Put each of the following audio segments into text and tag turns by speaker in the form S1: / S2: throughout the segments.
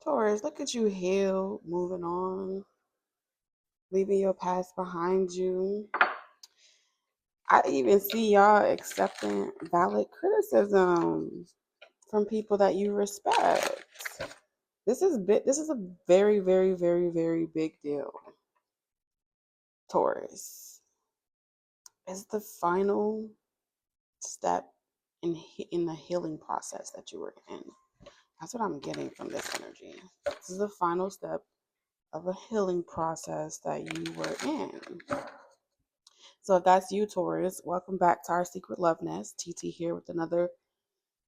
S1: Taurus, look at you healed, moving on, leaving your past behind you. I even see y'all accepting valid criticism from people that you respect. This is a very, very, very, very big deal. Taurus. It's the final step in the healing process that you were in. That's what I'm getting from this energy. This is the final step of a healing process that you were in. So if that's you, Taurus, welcome back to our Secret Love Nest. TT here with another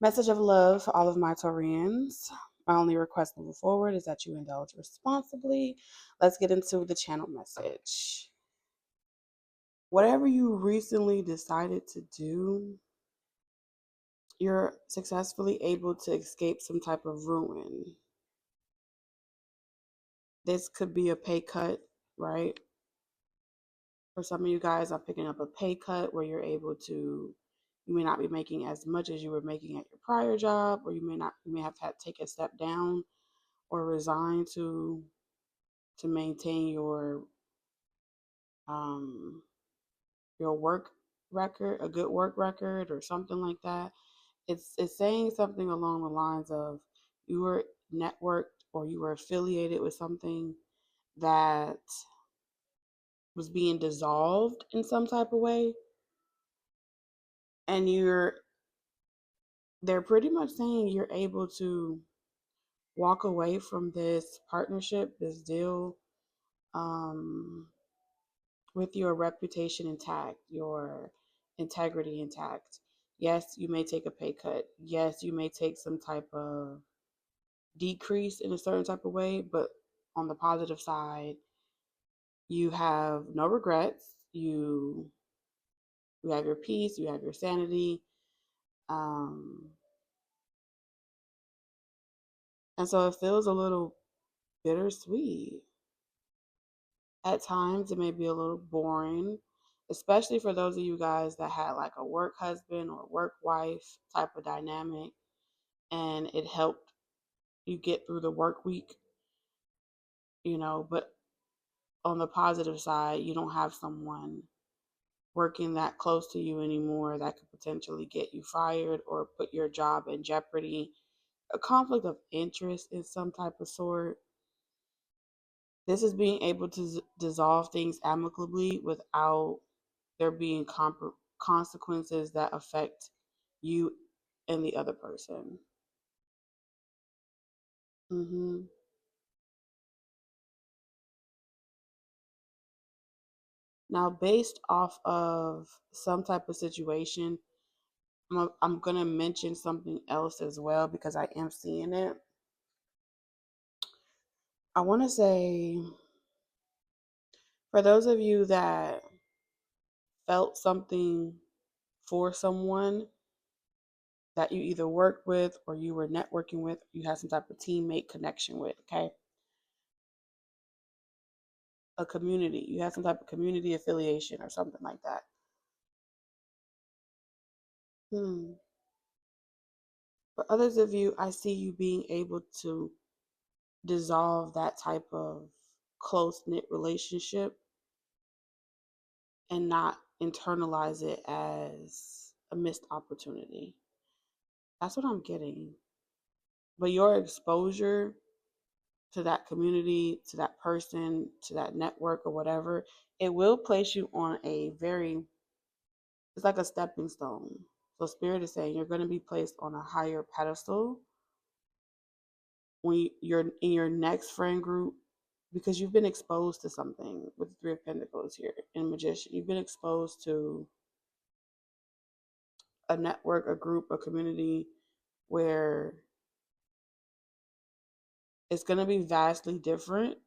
S1: message of love for all of my Taurians. My only request moving forward is that you indulge responsibly. Let's get into the channel message. Whatever you recently decided to do, you're successfully able to escape some type of ruin. This could be a pay cut, right? For some of you guys, I'm picking up a pay cut where you're able to, you may not be making as much as you were making at your prior job, or you may have had to take a step down or resign to maintain um your work record, a good work record, or something like that. It's saying something along the lines of you were networked or you were affiliated with something that was being dissolved in some type of way, and they're pretty much saying you're able to walk away from this partnership, this deal, um, with your reputation intact, your integrity intact. Yes, you may take a pay cut. Yes, you may take some type of decrease in a certain type of way, but on the positive side, you have no regrets. You have your peace, you have your sanity. Um, and so it feels a little bittersweet. At times, it may be a little boring, especially for those of you guys that had like a work husband or work wife type of dynamic, and it helped you get through the work week, but on the positive side, you don't have someone working that close to you anymore that could potentially get you fired or put your job in jeopardy. A conflict of interest in some type of sort. This is being able to dissolve things amicably without there being consequences that affect you and the other person. hmm Now, based off of some type of situation, I'm going to mention something else as well because I am seeing it. I want to say, for those of you that felt something for someone that you either worked with or you were networking with, you had some type of teammate connection with, okay? A community. You had some type of community affiliation or something like that. Hmm. For others of you, I see you being able to dissolve that type of close knit relationship and not internalize it as a missed opportunity. That's what I'm getting. But your exposure to that community, to that person, to that network or whatever, it will place you on it's like a stepping stone. So Spirit is saying you're going to be placed on a higher pedestal when you're in your next friend group because you've been exposed to something with the Three of Pentacles here in Magician. You've been exposed to a network, a group, a community where it's going to be vastly different.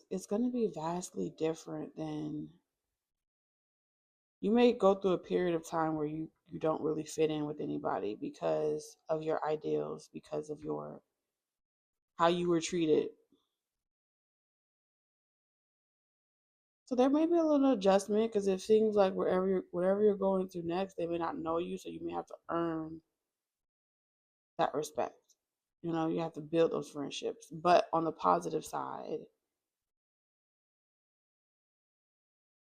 S1: It's going to be vastly different than you may go through a period of time where you don't really fit in with anybody because of your ideals, because of your how you were treated. So there may be a little adjustment because it seems like whatever you're going through next, they may not know you, so you may have to earn that respect. You know, you have to build those friendships. But on the positive side,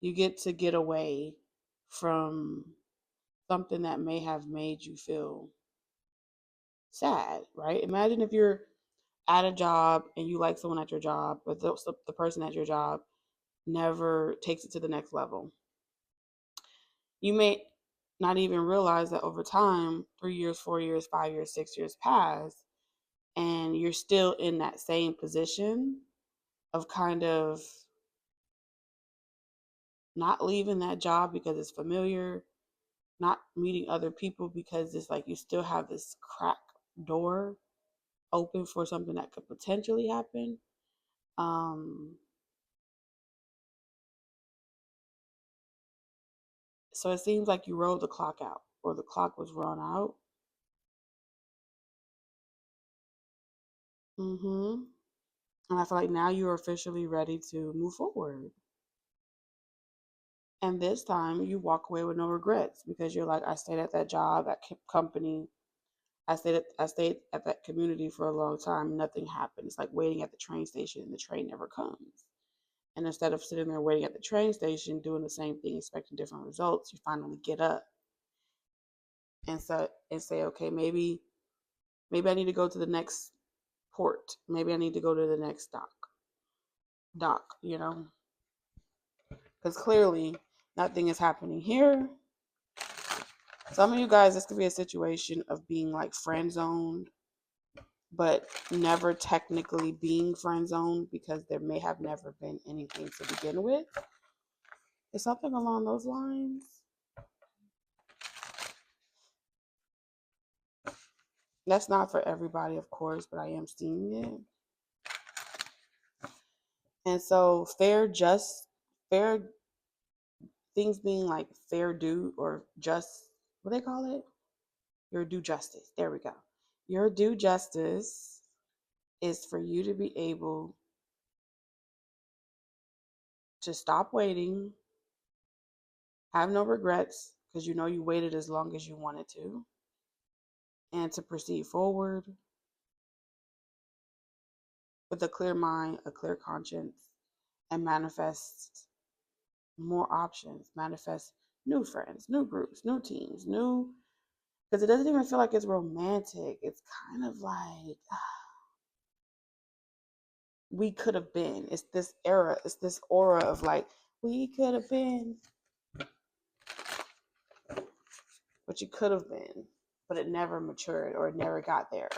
S1: you get away from something that may have made you feel sad, right? Imagine if you're at a job and you like someone at your job, but the person at your job never takes it to the next level. You may not even realize that over time, 3 years, 4 years, 5 years, 6 years pass, and you're still in that same position of kind of not leaving that job because it's familiar, not meeting other people because it's like you still have this crack door open for something that could potentially happen. So it seems like you rode the clock out, or the clock was run out. And I feel like now you're officially ready to move forward. And this time you walk away with no regrets because you're like, I stayed at that job, that company. I stayed at that community for a long time. Nothing happened. It's like waiting at the train station and the train never comes. And instead of sitting there waiting at the train station, doing the same thing, expecting different results, you finally get up and say, okay, maybe I need to go to the next port. Maybe I need to go to the next dock, you know? Because clearly nothing is happening here. Some of you guys, this could be a situation of being like friend zoned, but never technically being friend zoned because there may have never been anything to begin with. Is something along those lines? That's not for everybody, of course, but I am seeing it. And so fair things being like fair due or just, what they call it? Your due justice. There we go. Your due justice is for you to be able to stop waiting, have no regrets because you know you waited as long as you wanted to, and to proceed forward with a clear mind, a clear conscience, and manifest more options, manifest new friends, new groups, new teams, because it doesn't even feel like it's romantic. It's kind of like we could have been. It's this aura of like, we could have been what you could have been, but it never matured or it never got there.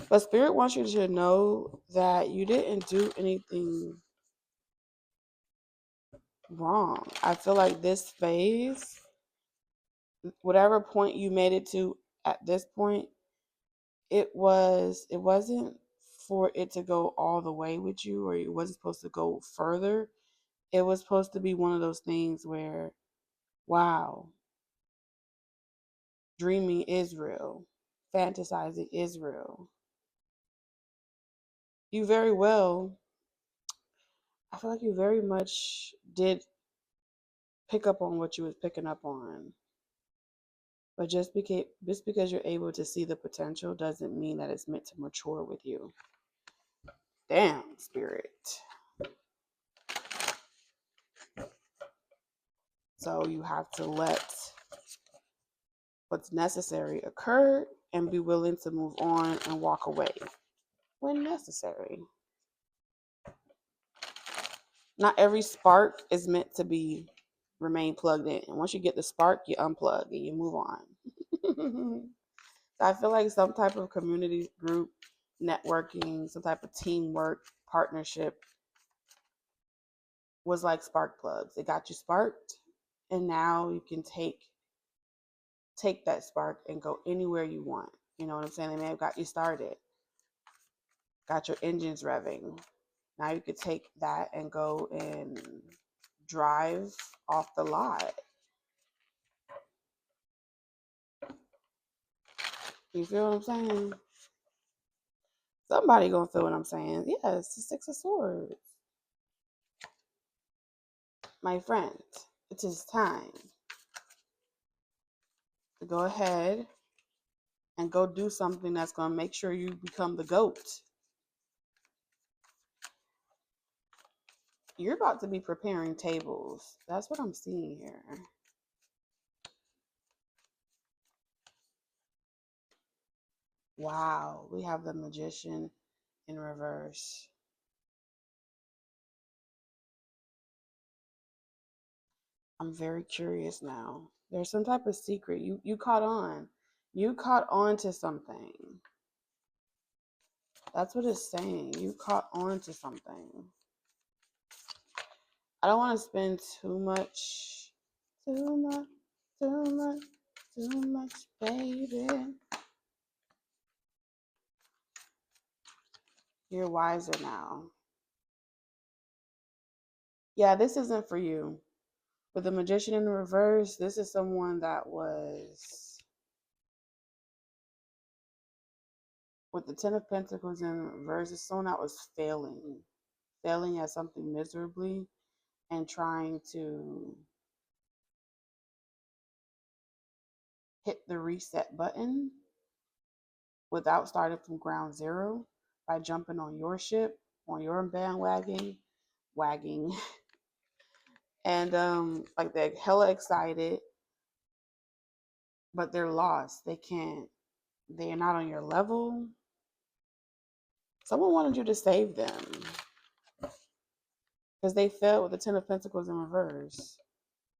S1: But Spirit wants you to know that you didn't do anything wrong. I feel like this phase, whatever point you made it to at this point, it wasn't for it to go all the way with you, or it wasn't supposed to go further. It was supposed to be one of those things where, wow, dreaming is real, fantasizing is real. You very well, I feel like you very much did pick up on what you was picking up on. But just because you're able to see the potential doesn't mean that it's meant to mature with you. Damn, Spirit. So you have to let what's necessary occur and be willing to move on and walk away when necessary. Not every spark is meant to remain plugged in. And once you get the spark, you unplug and you move on. I feel like some type of community group, networking, some type of teamwork, partnership was like spark plugs. It got you sparked, and now you can take that spark and go anywhere you want. You know what I'm saying? They may have got you started, got your engines revving. Now you could take that and go and drive off the lot. You feel what I'm saying? Somebody gonna feel what I'm saying. Yes, the Six of Swords. My friend, it is time to go ahead and go do something that's gonna make sure you become the GOAT. You're about to be preparing tables. That's what I'm seeing here. Wow, we have the Magician in reverse. I'm very curious now. There's some type of secret. You caught on. You caught on to something. That's what it's saying. You caught on to something. I don't want to spend too much, too much, baby. You're wiser now. Yeah, this isn't for you. With the Magician in reverse, this is someone that was, with the Ten of Pentacles in reverse, it's someone that was failing at something miserably and trying to hit the reset button without starting from ground zero by jumping on your ship, on your bandwagon, wagging. And like they're hella excited, but they're lost. They're not on your level. Someone wanted you to save them because they failed with the Ten of Pentacles in reverse.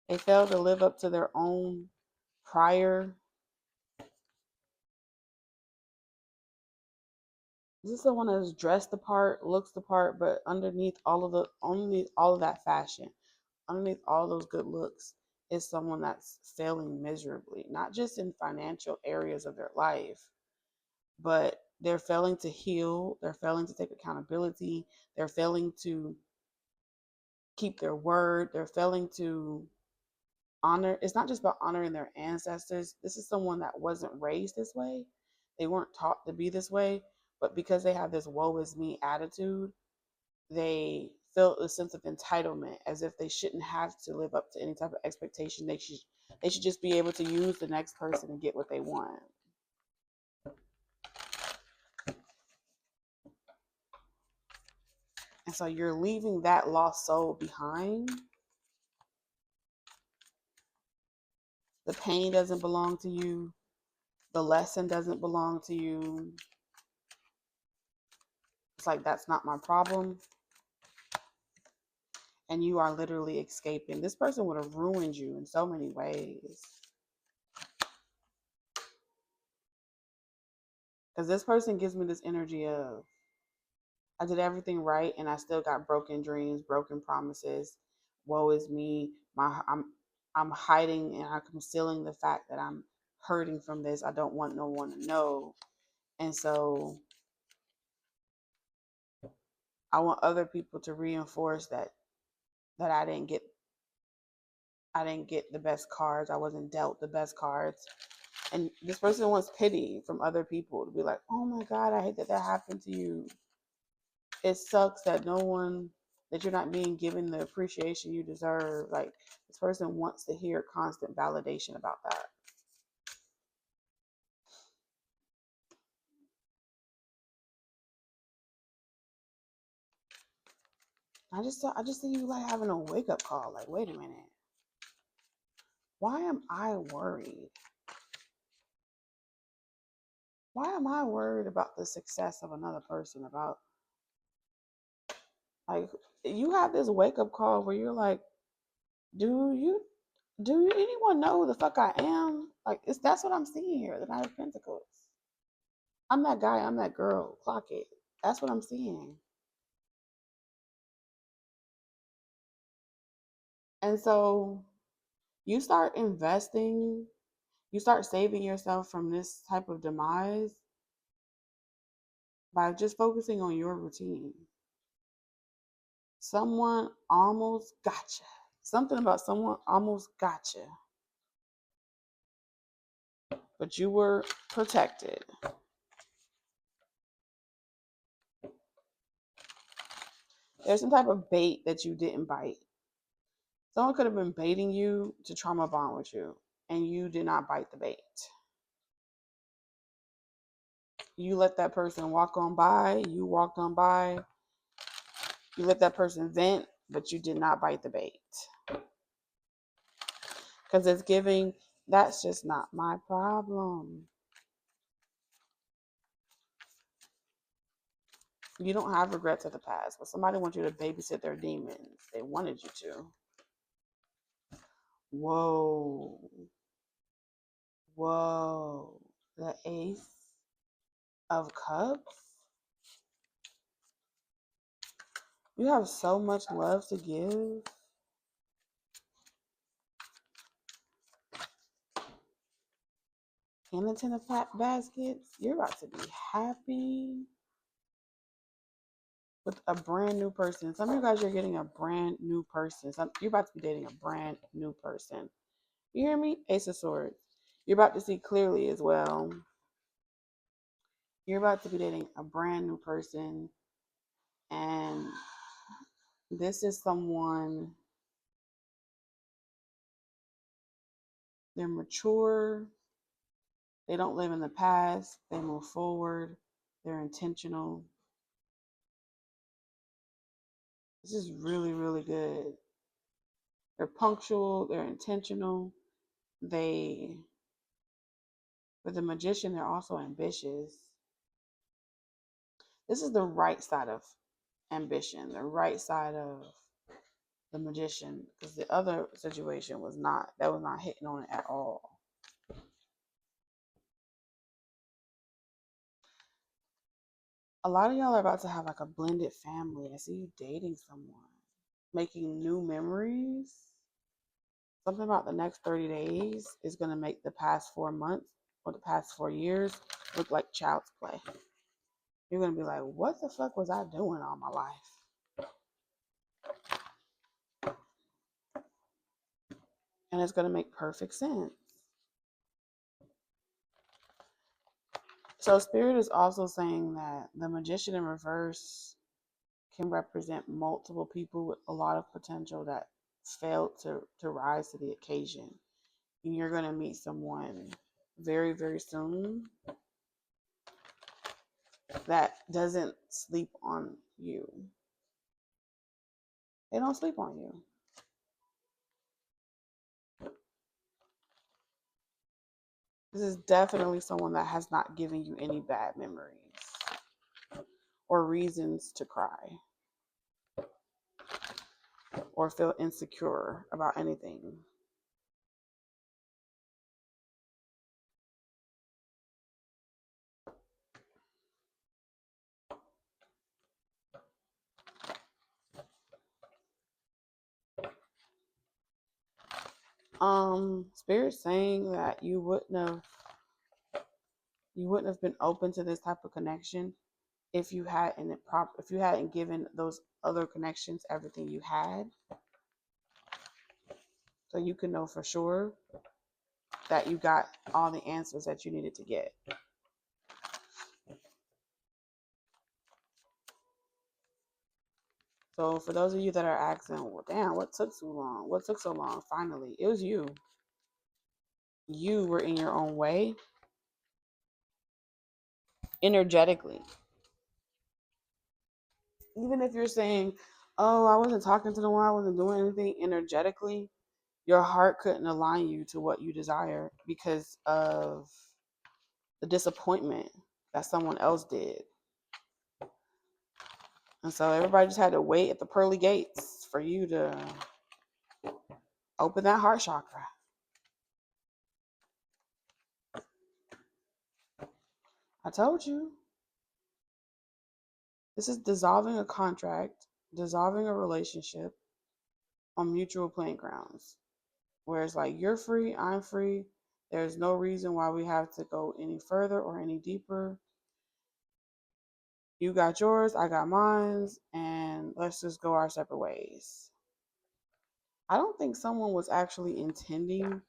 S1: They failed to live up to their own prior. This is someone that's dressed the part, looks the part, but underneath all of that fashion, underneath all those good looks, is someone that's failing miserably, not just in financial areas of their life, but they're failing to heal, they're failing to take accountability, they're failing to keep their word, they're failing to honor. It's not just about honoring their ancestors. This is someone that wasn't raised this way. They weren't taught to be this way, but because they have this woe is me attitude, they feel a sense of entitlement as if they shouldn't have to live up to any type of expectation. They should just be able to use the next person and get what they want. And so you're leaving that lost soul behind. The pain doesn't belong to you. The lesson doesn't belong to you. It's like, that's not my problem. And you are literally escaping. This person would have ruined you in so many ways. Because this person gives me this energy of, I did everything right and I still got broken dreams, broken promises. Woe is me. I'm hiding and I'm concealing the fact that I'm hurting from this. I don't want no one to know. And so I want other people to reinforce that I didn't get the best cards. I wasn't dealt the best cards. And this person wants pity from other people to be like, oh my God, I hate that happened to you. It sucks that that you're not being given the appreciation you deserve. Like, this person wants to hear constant validation about that. I just see you like having a wake up call. Like, wait a minute. Why am I worried? Why am I worried about the success of another person? About, like, you have this wake up call where you're like, do anyone know who the fuck I am? Like, that's what I'm seeing here. The Knight of Pentacles. I'm that guy. I'm that girl. Clock it. That's what I'm seeing. And so you start investing, you start saving yourself from this type of demise by just focusing on your routine. Someone almost gotcha. Something about someone almost gotcha. but you were protected. There's some type of bait that you didn't bite. Someone could have been baiting you to trauma bond with you, and you did not bite the bait. You let that person walk on by, you walked on by, you let that person vent, but you did not bite the bait. Because it's giving, that's just not my problem. You don't have regrets of the past, but somebody wants you to babysit their demons. They wanted you to. Whoa. Whoa. The Ace of Cups. You have so much love to give. And the Ten of Baskets. You're about to be happy with a brand new person. Some of you guys, you're getting a brand new person. You're about to be dating a brand new person. You hear me? Ace of Swords. You're about to see clearly as well. You're about to be dating a brand new person. And this is someone, they're mature. They don't live in the past. They move forward. They're intentional. This is really, really good. They're punctual. They're intentional. For the Magician, they're also ambitious. This is the right side of ambition, the right side of the Magician, because the other situation was not hitting on it at all. A lot of y'all are about to have like a blended family. I see you dating someone, making new memories. Something about the next 30 days is going to make the past 4 months or the past 4 years look like child's play. You're going to be like, what the fuck was I doing all my life? And it's going to make perfect sense. So Spirit is also saying that the Magician in reverse can represent multiple people with a lot of potential that failed to rise to the occasion. And you're going to meet someone very, very soon that doesn't sleep on you. They don't sleep on you. This is definitely someone that has not given you any bad memories or reasons to cry or feel insecure about anything. Spirit's saying that you wouldn't have been open to this type of connection if you hadn't given those other connections everything you had. So you can know for sure that you got all the answers that you needed to get. So for those of you that are asking, well, damn, what took so long? What took so long? Finally, it was you. You were in your own way, energetically. Even if you're saying, oh, I wasn't talking to the one, I wasn't doing anything energetically, your heart couldn't align you to what you desire because of the disappointment that someone else did. And so everybody just had to wait at the pearly gates for you to open that heart chakra. I told you. This is dissolving a contract, dissolving a relationship on mutual playing grounds. Where it's like, you're free, I'm free. There's no reason why we have to go any further or any deeper. You got yours, I got mine, and let's just go our separate ways. I don't think someone was actually intending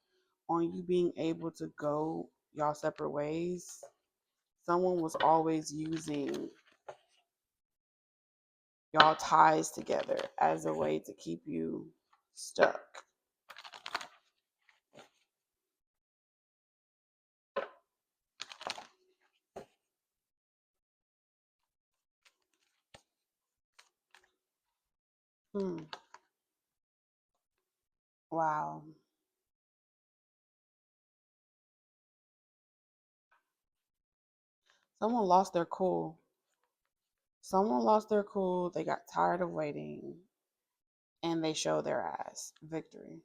S1: on you being able to go y'all separate ways, someone was always using y'all ties together as a way to keep you stuck. Wow. Someone lost their cool. Someone lost their cool. They got tired of waiting and they showed their ass. Victory.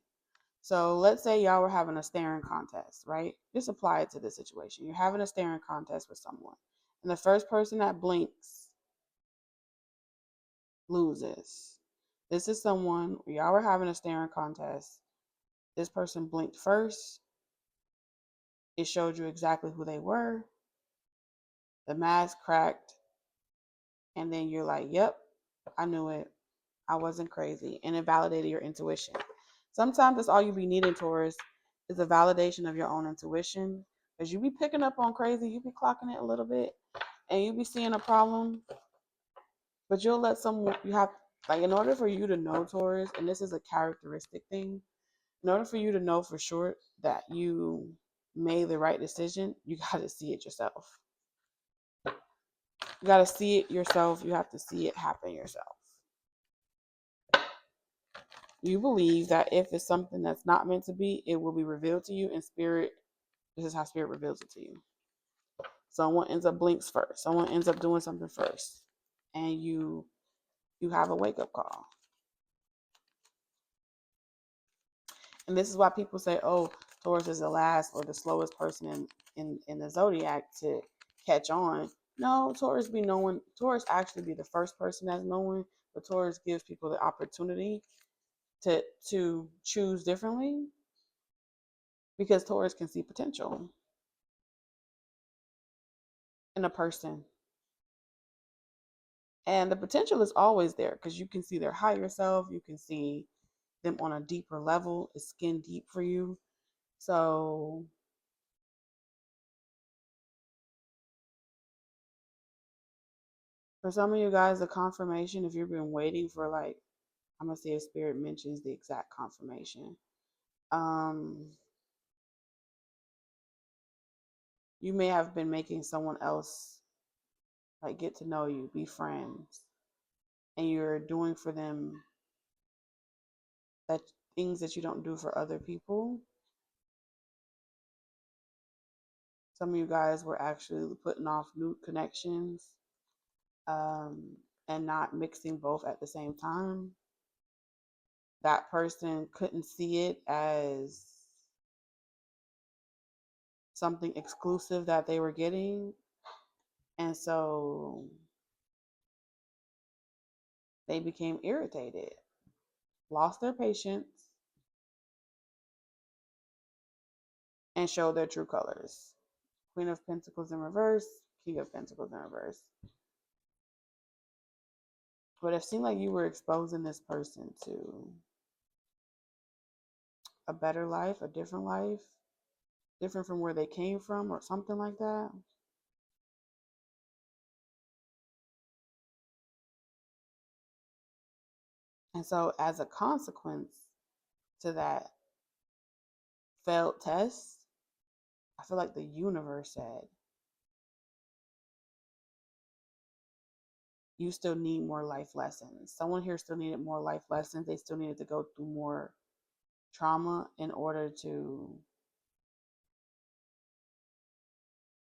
S1: So let's say y'all were having a staring contest, right? Just apply it to this situation. You're having a staring contest with someone, and the first person that blinks loses. This is someone, y'all were having a staring contest. This person blinked first. It showed you exactly who they were. The mask cracked, and then you're like, yep, I knew it. I wasn't crazy. And it validated your intuition. Sometimes that's all you be needing, Taurus, is a validation of your own intuition. Because you be picking up on crazy, you be clocking it a little bit, and you be seeing a problem, but you'll let someone, you have, like, in order for you to know, Taurus, and this is a characteristic thing, in order for you to know for sure that you made the right decision, you got to see it yourself. You got to see it yourself. You have to see it happen yourself. You believe that if it's something that's not meant to be, it will be revealed to you in spirit. This is how spirit reveals it to you. Someone ends up blinks first. Someone ends up doing something first, and you have a wake up call. And this is why people say, "Oh, Taurus is the last or the slowest person in the zodiac to catch on." No, Taurus be knowing. Taurus actually be the first person that's knowing, but Taurus gives people the opportunity to choose differently because Taurus can see potential in a person. And the potential is always there because you can see their higher self, you can see them on a deeper level. It's skin deep for you. So for some of you guys, the confirmation, if you've been waiting for, like, I'm gonna see if spirit mentions the exact confirmation. You may have been making someone else like get to know you, be friends, and you're doing for them that things that you don't do for other people. Some of you guys were actually putting off new connections, and not mixing both at the same time. That person couldn't see it as something exclusive that they were getting, and so they became irritated, lost their patience, and showed their true colors. Queen of Pentacles in reverse, King of Pentacles in reverse. But it seemed like you were exposing this person to a better life, a different life, different from where they came from, or something like that. And so, as a consequence to that failed test, I feel like the universe said, you still need more life lessons. Someone here still needed more life lessons. They still needed to go through more trauma in order to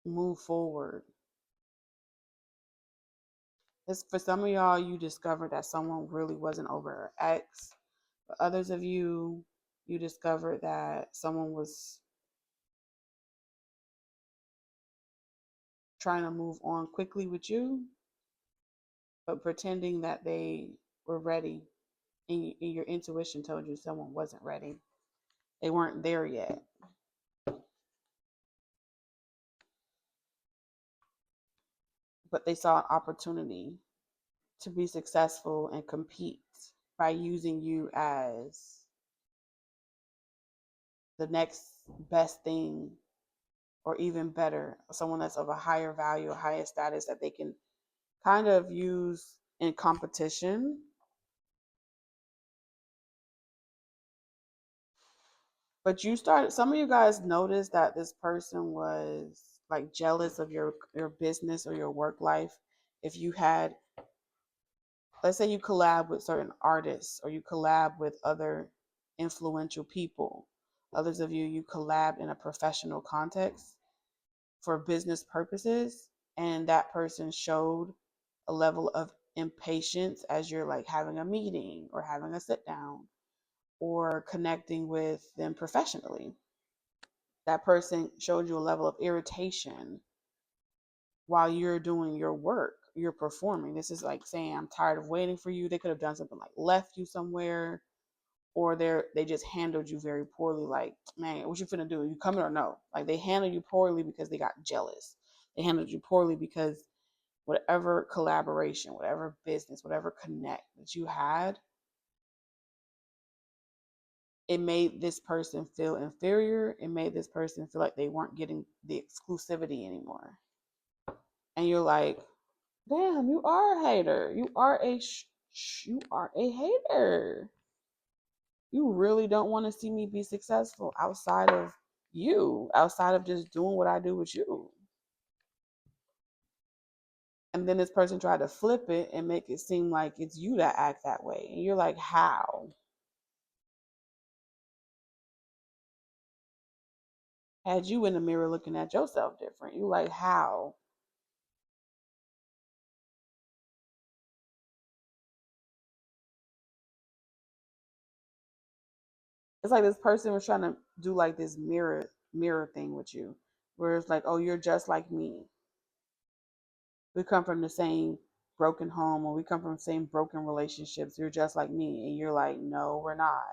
S1: move forward. It's, for some of y'all, you discovered that someone really wasn't over her ex. For others of you, you discovered that someone was trying to move on quickly with you, but pretending that they were ready. And your intuition told you someone wasn't ready. They weren't there yet. But they saw an opportunity to be successful and compete by using you as the next best thing or even better, someone that's of a higher value, a higher status that they can kind of use in competition. But some of you guys noticed that this person was like jealous of your business or your work life. If you had, let's say you collab with certain artists or you collab with other influential people, others of you collab in a professional context for business purposes, and that person showed a level of impatience as you're like having a meeting or having a sit down or connecting with them professionally. That person showed you a level of irritation while you're doing your work, you're performing. This is like saying, I'm tired of waiting for you. They could have done something like left you somewhere, or they just handled you very poorly. Like, man, what you finna do? You coming or no? Like, they handled you poorly because they got jealous. They handled you poorly because whatever collaboration, whatever business, whatever connect that you had, it made this person feel inferior. It made this person feel like they weren't getting the exclusivity anymore. And you're like, damn, you are a hater. You are a hater. You really don't want to see me be successful outside of you, outside of just doing what I do with you. And then this person tried to flip it and make it seem like it's you that act that way. And you're like, how? Had you in the mirror looking at yourself different. You like, how? It's like this person was trying to do like this mirror thing with you, where it's like, oh, you're just like me. We come from the same broken home, or we come from the same broken relationships. You're just like me. And you're like, no, we're not.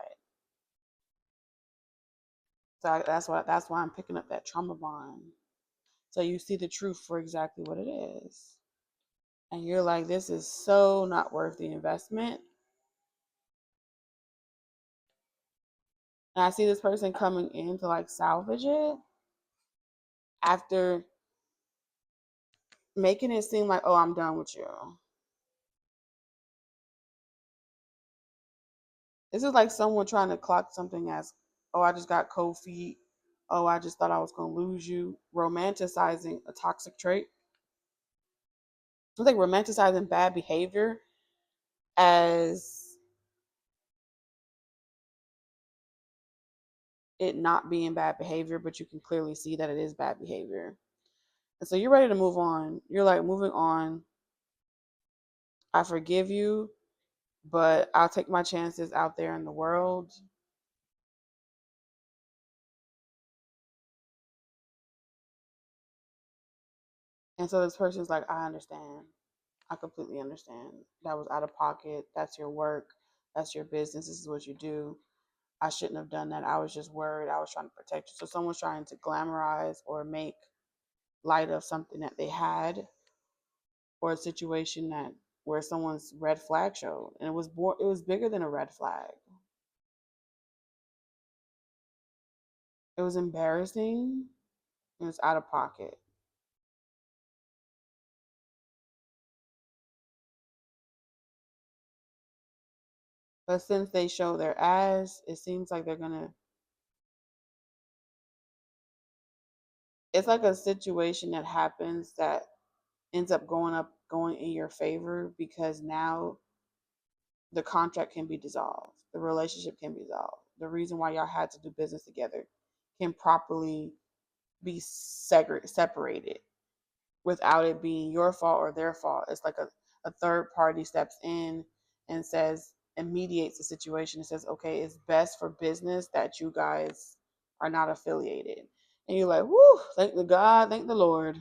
S1: So that's why I'm picking up that trauma bond. So you see the truth for exactly what it is. And you're like, this is so not worth the investment. And I see this person coming in to like salvage it after making it seem like, oh, I'm done with you. This is like someone trying to clock something as, oh, I just got cold feet. Oh, I just thought I was going to lose you. Romanticizing a toxic trait. It's like romanticizing bad behavior as it not being bad behavior, but you can clearly see that it is bad behavior. And so you're ready to move on. You're like, moving on. I forgive you, but I'll take my chances out there in the world. And so this person's like, I understand. I completely understand. That was out of pocket. That's your work. That's your business. This is what you do. I shouldn't have done that. I was just worried. I was trying to protect you. So someone's trying to glamorize or make light of something that they had, or a situation that where someone's red flag showed, and it was bigger than a red flag. It was embarrassing. It was out of pocket. But since they show their ass, it seems like they're gonna. It's like a situation that happens that ends up going in your favor, because now the contract can be dissolved, the relationship can be dissolved. The reason why y'all had to do business together can properly be separated without it being your fault or their fault. It's like a third party steps in and says, and mediates the situation and says, okay, it's best for business that you guys are not affiliated. And you're like, whoo, thank the God, thank the Lord.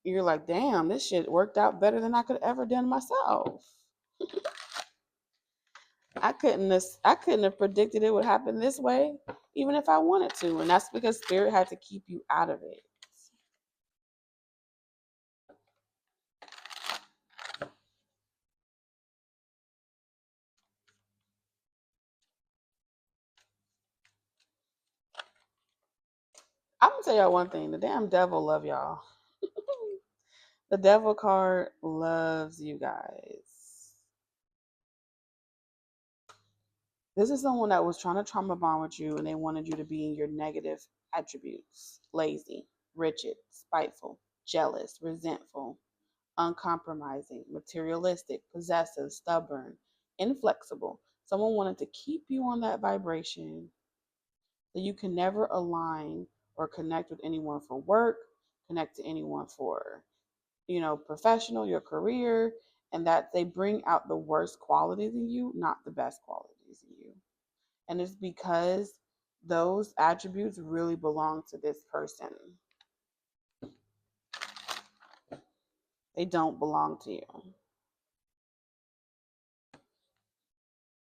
S1: You're like, damn, this shit worked out better than I could have ever done myself. I couldn't have predicted it would happen this way, even if I wanted to. And that's because spirit had to keep you out of it. gonna tell y'all one thing. The damn devil love y'all. The devil card loves you guys. This is someone that was trying to trauma bond with you and they wanted you to be in your negative attributes: lazy, rigid, spiteful, jealous, resentful, uncompromising, materialistic, possessive, stubborn, inflexible. Someone wanted to keep you on that vibration that you can never align or connect with anyone for work, connect to anyone for, professional, your career, and that they bring out the worst qualities in you, not the best qualities in you. And it's because those attributes really belong to this person. They don't belong to you.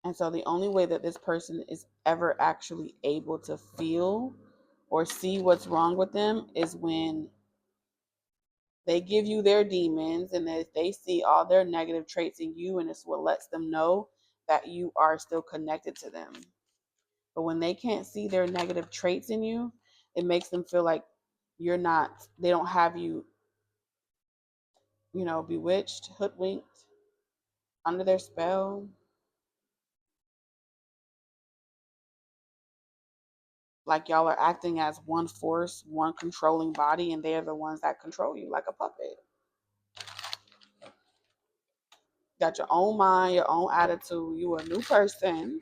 S1: And so the only way that this person is ever actually able to feel or see what's wrong with them is when they give you their demons and they see all their negative traits in you, and it's what lets them know that you are still connected to them. But when they can't see their negative traits in you, it makes them feel like they don't have you, bewitched, hoodwinked, under their spell. Like y'all are acting as one force, one controlling body, and they're the ones that control you like a puppet. Got your own mind, your own attitude. You a new person.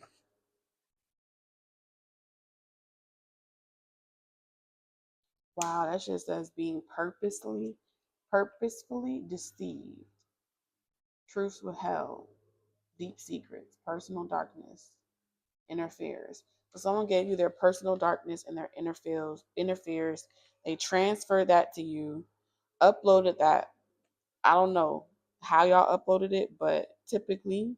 S1: Wow, that shit says being purposefully deceived, truths withheld, deep secrets, personal darkness, interferes. So someone gave you their personal darkness and their interferes. They transferred that to you, uploaded that. I don't know how y'all uploaded it, but typically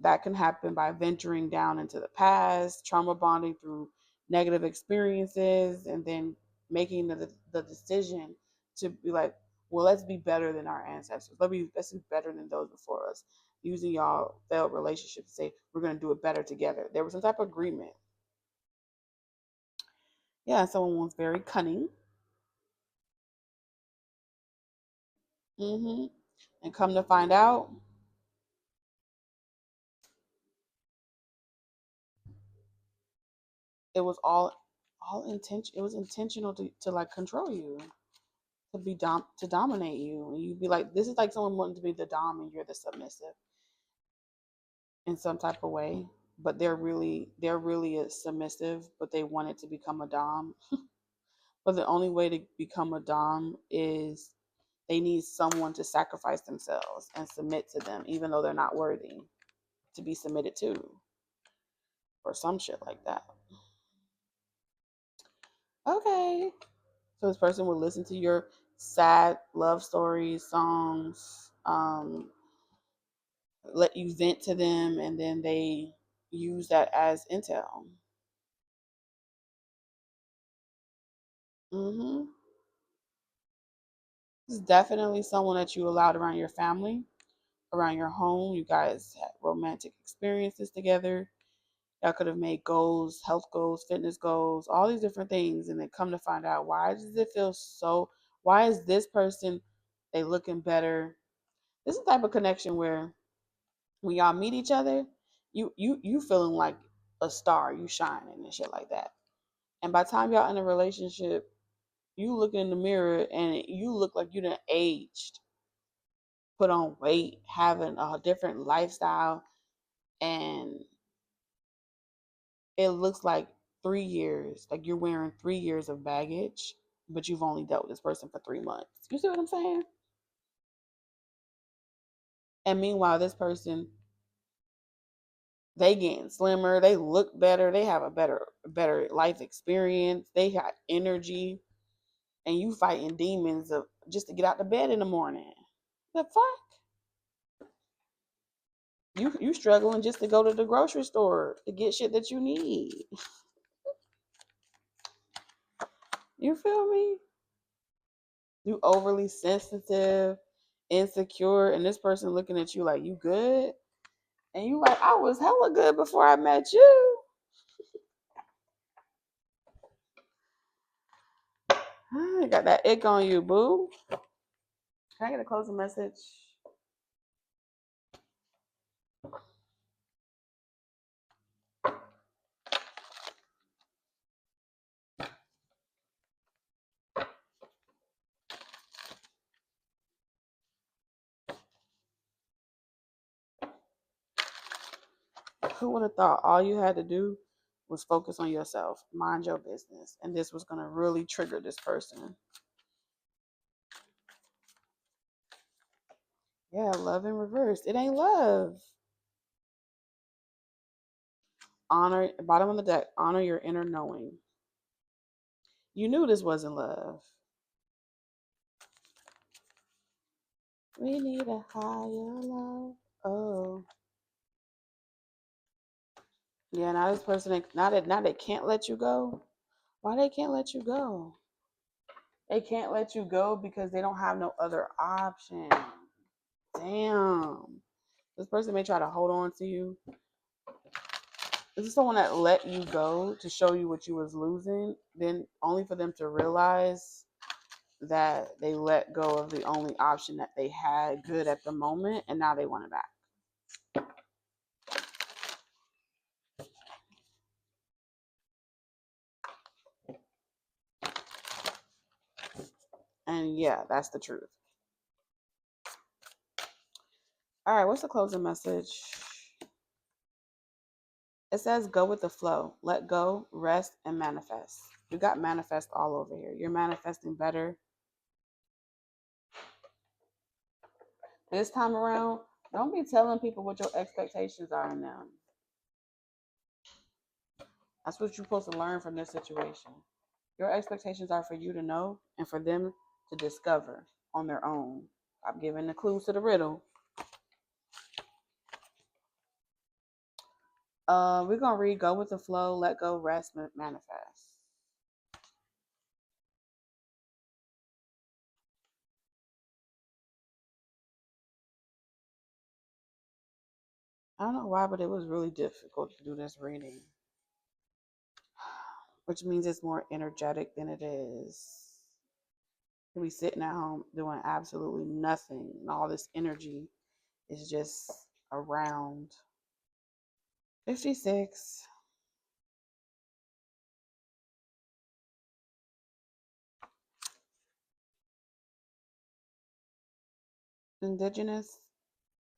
S1: that can happen by venturing down into the past, trauma bonding through negative experiences, and then making the decision to be like, well, let's be better than our ancestors. Let's be better than those before us. Using y'all failed relationship to say we're gonna do it better together. There was some type of agreement. Yeah, someone was very cunning. hmm And come to find out, it was all intention. It was intentional to like control you, to dominate you, and you'd be like, this is like someone wanting to be the dom and you're the submissive in some type of way, but they're really a submissive, but they wanted to become a dom. But the only way to become a dom is they need someone to sacrifice themselves and submit to them, even though they're not worthy to be submitted to, or some shit like that. Okay, so this person will listen to your sad love stories, songs, let you vent to them, and then they use that as intel. hmm This is definitely someone that you allowed around your family, around your home. You guys had romantic experiences together. Y'all could have made goals, health goals, fitness goals, all these different things, and then come to find out, why is this person, they looking better? This is the type of connection where when y'all meet each other, you feeling like a star, you shining and shit like that. And by the time y'all in a relationship, you look in the mirror and you look like you done aged, put on weight, having a different lifestyle, and it looks like 3 years, like you're wearing 3 years of baggage, but you've only dealt with this person for 3 months. You see what I'm saying? And meanwhile, this person, they getting slimmer, they look better, they have a better life experience, they got energy, and you fighting demons of just to get out of bed in the morning. The fuck? You struggling just to go to the grocery store to get shit that you need. You feel me? You overly sensitive, insecure, and this person looking at you like you good, and you like, I was hella good before I met you. I got that ick on you, boo. Can I get a closing message? Who would have thought all you had to do was focus on yourself, mind your business, and this was going to really trigger this person? Yeah, love in reverse. It ain't love. Honor, bottom of the deck, honor your inner knowing. You knew this wasn't love. We need a higher love. Oh. Yeah, now this person, now they can't let you go. Why they can't let you go? They can't let you go because they don't have no other option. Damn. This person may try to hold on to you. This is someone that let you go to show you what you was losing, then only for them to realize that they let go of the only option that they had good at the moment, and now they want it back. And yeah, that's the truth. All right, what's the closing message? It says go with the flow. Let go, rest, and manifest. You got manifest all over here. You're manifesting better. This time around, don't be telling people what your expectations are in them. That's what you're supposed to learn from this situation. Your expectations are for you to know and for them to discover on their own. I'm giving the clues to the riddle. We're gonna read go with the flow, let go, rest, manifest. I don't know why, but it was really difficult to do this reading, which means it's more energetic than it is. You'll be sitting at home doing absolutely nothing, and all this energy is just around. 56. Indigenous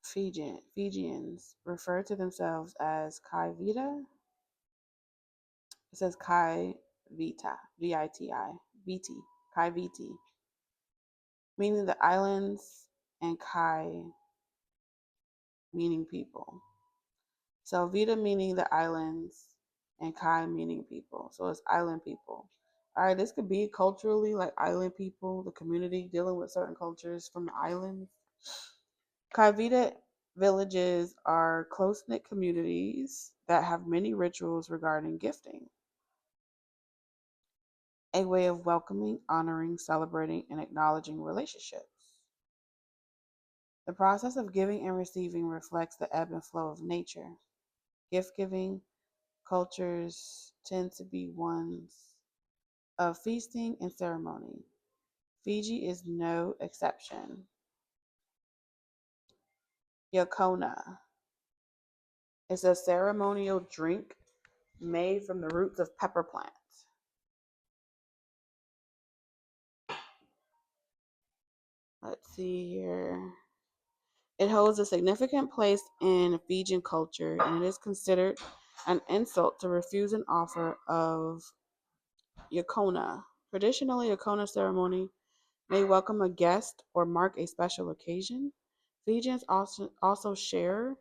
S1: Fijians refer to themselves as Kai Vita. It says Kai Vita, Viti, Viti, Kai Viti, meaning the islands, and Kai meaning people. So Vita meaning the islands, and Kai meaning people. So it's island people. All right, this could be culturally like island people, the community dealing with certain cultures from the islands. Kaivita villages are close knit communities that have many rituals regarding gifting, a way of welcoming, honoring, celebrating, and acknowledging relationships. The process of giving and receiving reflects the ebb and flow of nature. Gift giving cultures tend to be ones of feasting and ceremony. Fiji is no exception. Yokona is a ceremonial drink made from the roots of pepper plants. Let's see here. It holds a significant place in Fijian culture, and it is considered an insult to refuse an offer of Yokona. Traditionally, Yokona ceremony may welcome a guest or mark a special occasion. Fijians also share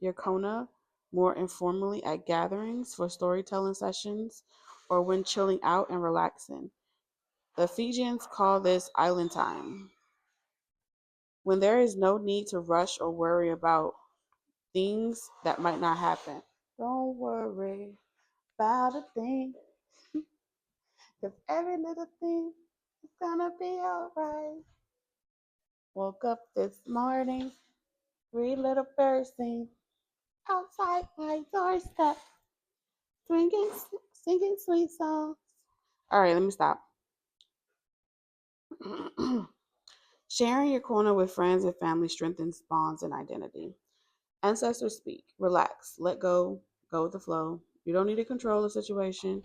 S1: Yokona more informally at gatherings for storytelling sessions or when chilling out and relaxing. The Fijians call this island time, when there is no need to rush or worry about things that might not happen. Don't worry about a thing, because every little thing is gonna be alright. Woke up this morning, three little birds sing outside my doorstep, singing sweet songs. All right, let me stop. Sharing your corner with friends and family strengthens bonds and identity. Ancestors speak. Relax. Let go. Go with the flow. You don't need to control the situation.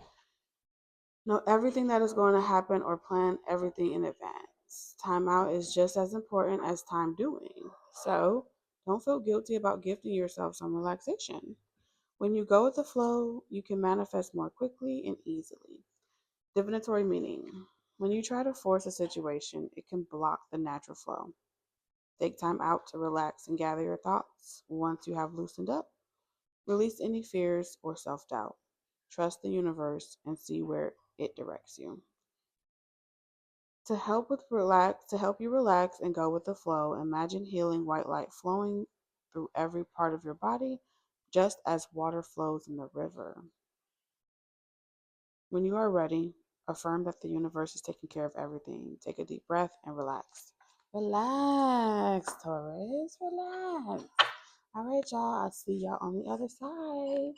S1: Know everything that is going to happen or plan everything in advance. Time out is just as important as time doing. So don't feel guilty about gifting yourself some relaxation. When you go with the flow, you can manifest more quickly and easily. Divinatory meaning. When you try to force a situation, it can block the natural flow. Take time out to relax and gather your thoughts. Once you have loosened up, release any fears or self doubt. Trust the universe and see where it directs you. To help you relax and go with the flow, imagine healing white light flowing through every part of your body, just as water flows in the river. When you are ready, affirm that the universe is taking care of everything. Take a deep breath and relax. Relax, Taurus. Relax. All right, y'all. I'll see y'all on the other side.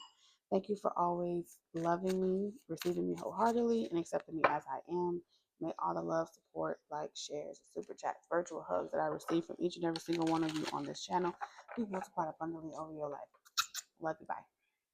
S1: Thank you for always loving me, receiving me wholeheartedly, and accepting me as I am. May all the love, support, likes, shares, super chats, virtual hugs that I receive from each and every single one of you on this channel be multiplied abundantly over your life. Love you. Bye.